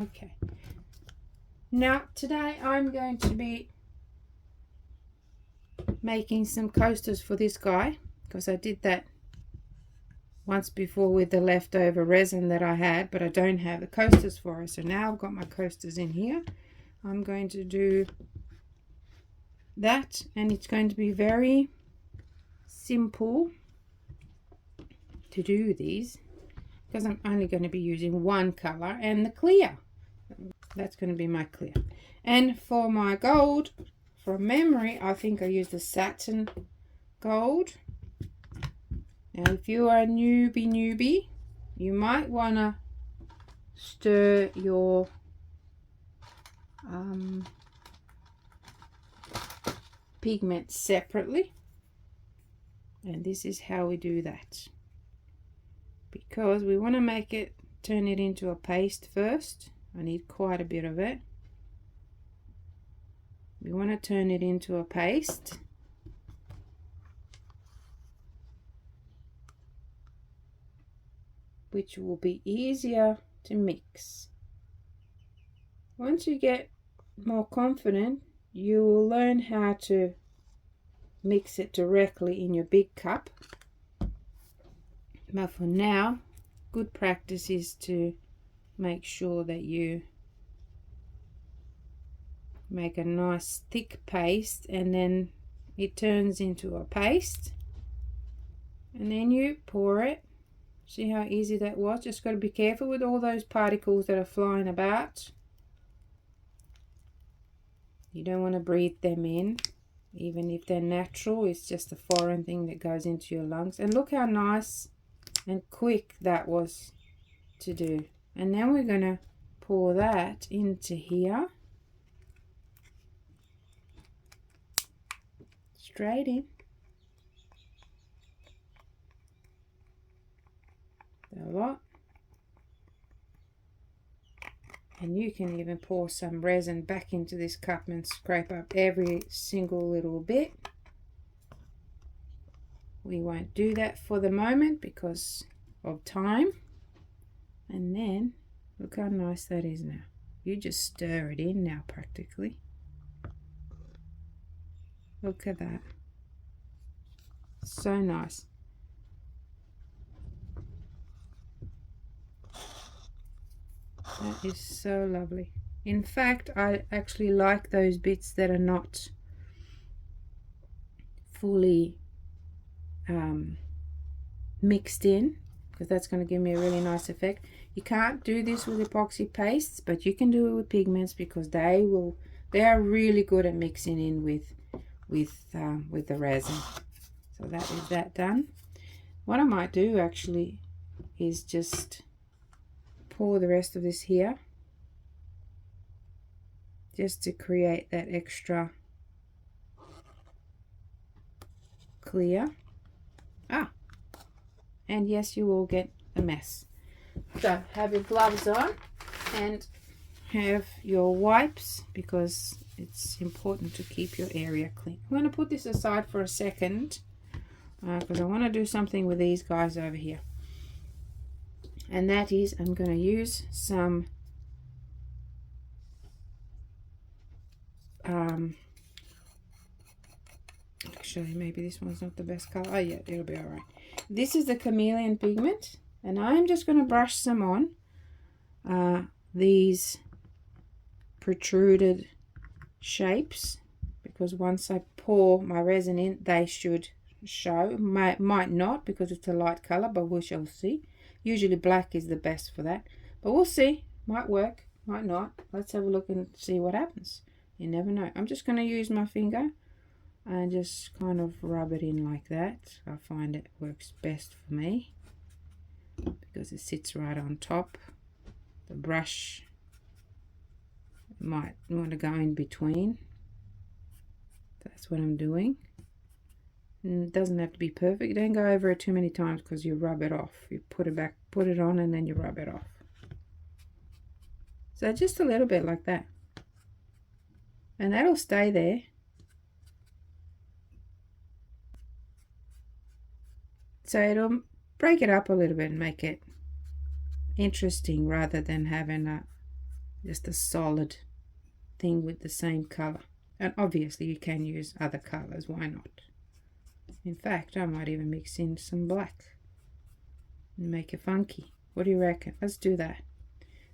Okay, now today I'm going to be making some coasters for this guy, because I did that once before with the leftover resin that I had, but I don't have the coasters for it. So now I've got my coasters in here. I'm going to do that, and it's going to be very simple to do these because I'm only going to be using one color and the clear. That's going to be my clear. And for my gold, from memory, I think I used the satin gold. Now if you are a newbie, you might want to stir your pigments separately, and this is how we do that, because we want to turn it into a paste first. I need quite a bit of it. We want to turn it into a paste, which will be easier to mix. Once you get more confident, you will learn how to mix it directly in your big cup. But for now, good practice is to make sure that you make a nice thick paste, and then it turns into a paste, and then you pour it. See how easy that was? Just got to be careful with all those particles that are flying about. You don't want to breathe them in, even if they're natural. It's just a foreign thing that goes into your lungs. And look how nice and quick that was to do. And now we're going to pour that into here, straight in. A lot. And you can even pour some resin back into this cup and scrape up every single little bit. We won't do that for the moment because of time. And then look how nice that is now. You just stir it in now practically. Look at that. So nice. That is so lovely. In fact, I actually like those bits that are not fully mixed in, because that's going to give me a really nice effect. You can't do this with epoxy pastes, but you can do it with pigments, because they are really good at mixing in with the resin. So that is that done. What I might do actually is just pour the rest of this here, just to create that extra clear. And yes, you will get a mess. So have your gloves on and have your wipes, because it's important to keep your area clean. I'm going to put this aside for a second because I want to do something with these guys over here. And that is, I'm going to use some actually maybe this one's not the best color. Oh yeah, it'll be all right. This is the chameleon pigment, and I'm just going to brush some on these protruded shapes, because once I pour my resin in, they should show. Might not, because it's a light color, but we shall see. Usually black is the best for that, but we'll see. Might work, might not. Let's have a look and see what happens. You never know. I'm just going to use my finger and just kind of rub it in like that. I find it works best for me because it sits right on top. The brush might want to go in between. That's what I'm doing. And it doesn't have to be perfect. Don't go over it too many times, because you rub it off. You put it back, put it on, and then you rub it off. So just a little bit like that, and that'll stay there. So it'll break it up a little bit and make it interesting, rather than having just a solid thing with the same color. And obviously you can use other colors, why not? In fact, I might even mix in some black and make it funky. What do you reckon? Let's do that.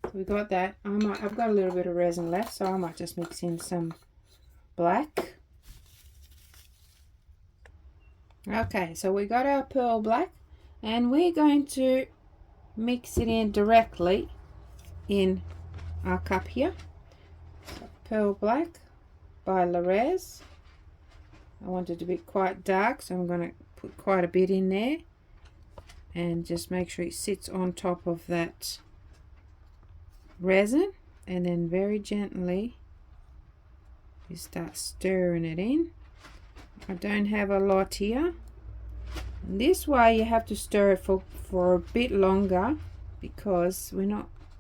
So we got that. I've got a little bit of resin left, so I might just mix in some black. Okay, so we got our pearl black, and we're going to mix it in directly in our cup here. So pearl black by Le'Rez. I want it to be quite dark, so I'm going to put quite a bit in there, and just make sure it sits on top of that resin, and then very gently you start stirring it in. I don't have a lot here, and this way you have to stir it for a bit longer, because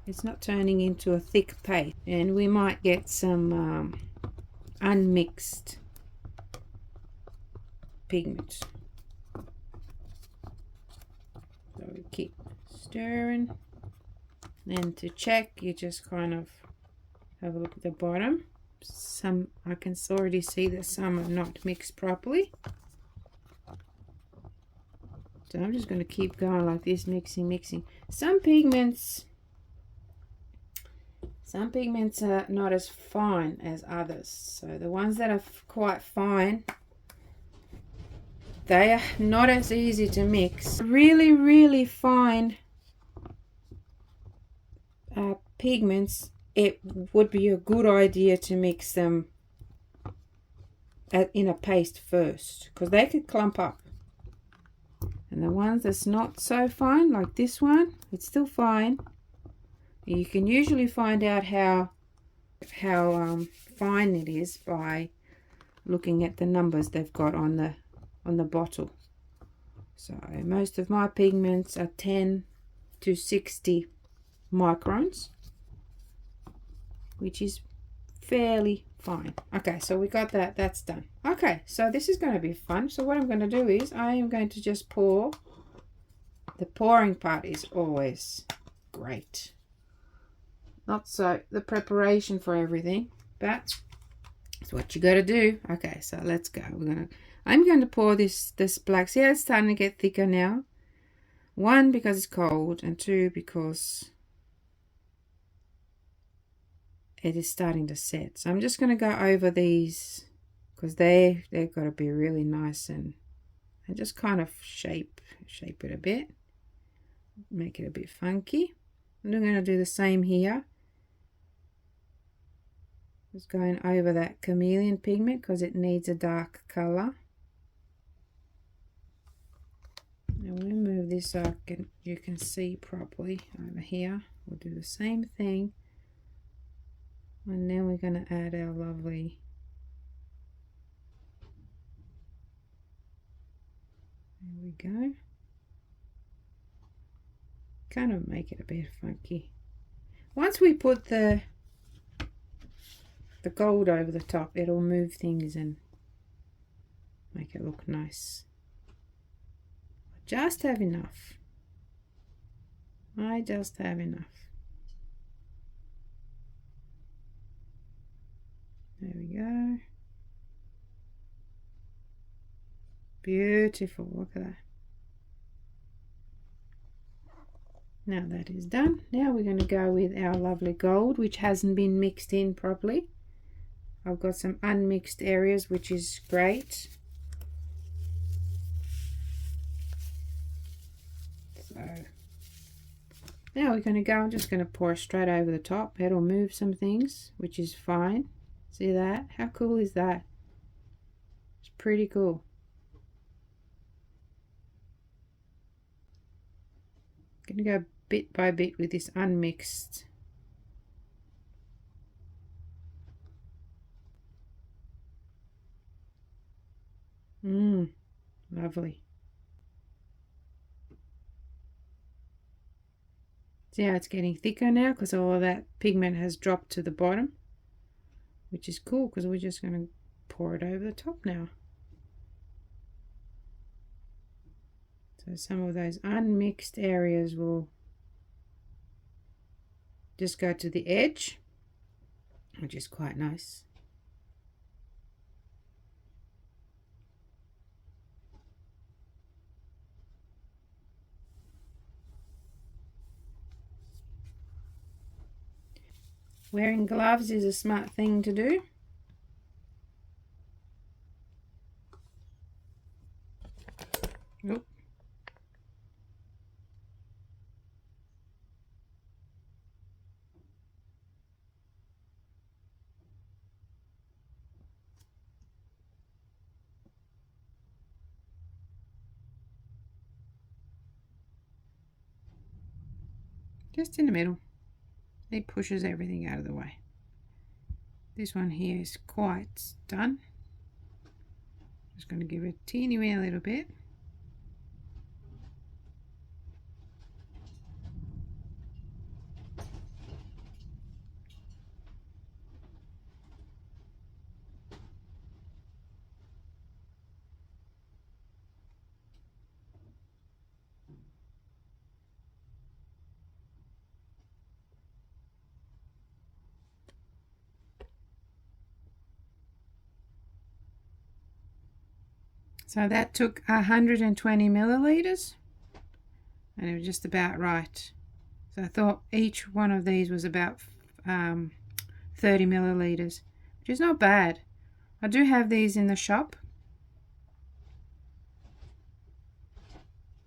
it's not turning into a thick paste, and we might get some unmixed pigment. So we keep stirring, and to check, you just kind of have a look at the bottom. Some, I can already see that some are not mixed properly, so I'm just going to keep going like this, mixing. Some pigments are not as fine as others, so the ones that are quite fine, they are not as easy to mix. Really fine pigments, it would be a good idea to mix them in a paste first, because they could clump up. And the ones that's not so fine, like this one, it's still fine. You can usually find out how fine it is by looking at the numbers they've got on the bottle. So most of my pigments are 10 to 60 microns, which is fairly fine. Okay, so we got that, that's done. Okay, so this is going to be fun. So what I'm going to do is I am going to just pour. The pouring part is always great. Not so the preparation for everything, but it's what you got to do. Okay, so let's go. I'm going to pour this black. See how it's starting to get thicker now? 1, because it's cold, and 2, because it is starting to set. So I'm just going to go over these, because they've got to be really nice, and just kind of shape it a bit, make it a bit funky. I'm going to do the same here. Just going over that chameleon pigment, because it needs a dark color. Now we'll move this so you can see properly over here. We'll do the same thing, and then we're going to add our lovely there we go. Kind of make it a bit funky. Once we put the gold over the top, it'll move things and make it look nice. Just have enough. I just have enough. There we go. Beautiful, look at that. Now that is done. Now we're going to go with our lovely gold, which hasn't been mixed in properly. I've got some unmixed areas, which is great. So now we're going to go, I'm just going to pour straight over the top. It'll move some things, which is fine. See that? How cool is that? It's pretty cool. I'm going to go bit by bit with this unmixed. Lovely. See how it's getting thicker now, because all of that pigment has dropped to the bottom, which is cool, because we're just going to pour it over the top now. So some of those unmixed areas will just go to the edge, which is quite nice. Wearing gloves is a smart thing to do. Oop. Just in the middle. It pushes everything out of the way. This one here is quite done. Just going to give it a teeny wee little bit. So that took 120 milliliters, and it was just about right. So I thought each one of these was about 30 milliliters, which is not bad. I do have these in the shop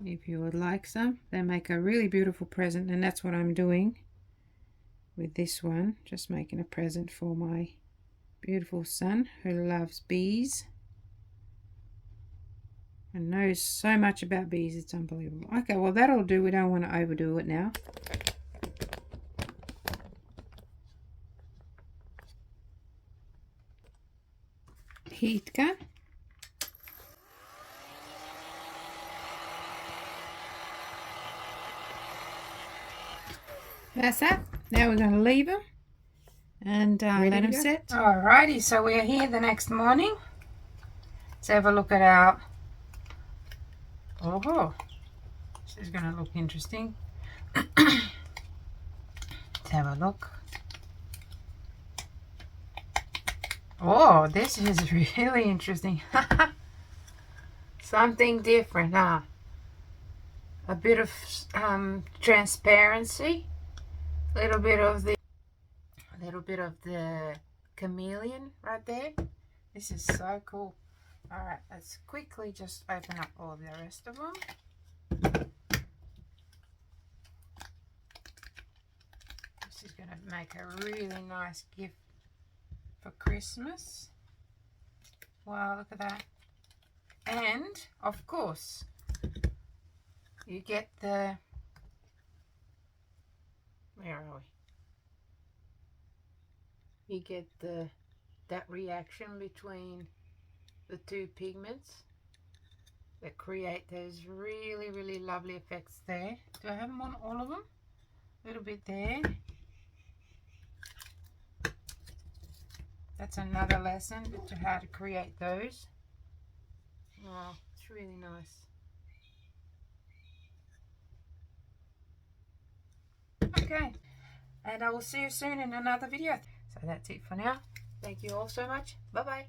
if you would like some. They make a really beautiful present, and that's what I'm doing with this one. Just making a present for my beautiful son who loves bees and knows so much about bees. It's unbelievable. Okay, well that'll do. We don't want to overdo it now. Heat gun. That's that. Now we're going to leave them and let them set. Alrighty, so we're here the next morning. Let's have a look at our... Oh, this is going to look interesting. Let's have a look. Oh, this is really interesting. Something different, huh? A bit of transparency, a little bit of the chameleon right there. This is so cool. All right, let's quickly just open up all the rest of them. This is going to make a really nice gift for Christmas. Wow, look at that. And of course you get the, where are we? You get that reaction between the two pigments that create those really, really lovely effects there. Do I have them on all of them? A little bit there. That's another lesson to how to create those. Oh, it's really nice. Okay, and I will see you soon in another video. So that's it for now. Thank you all so much. Bye bye.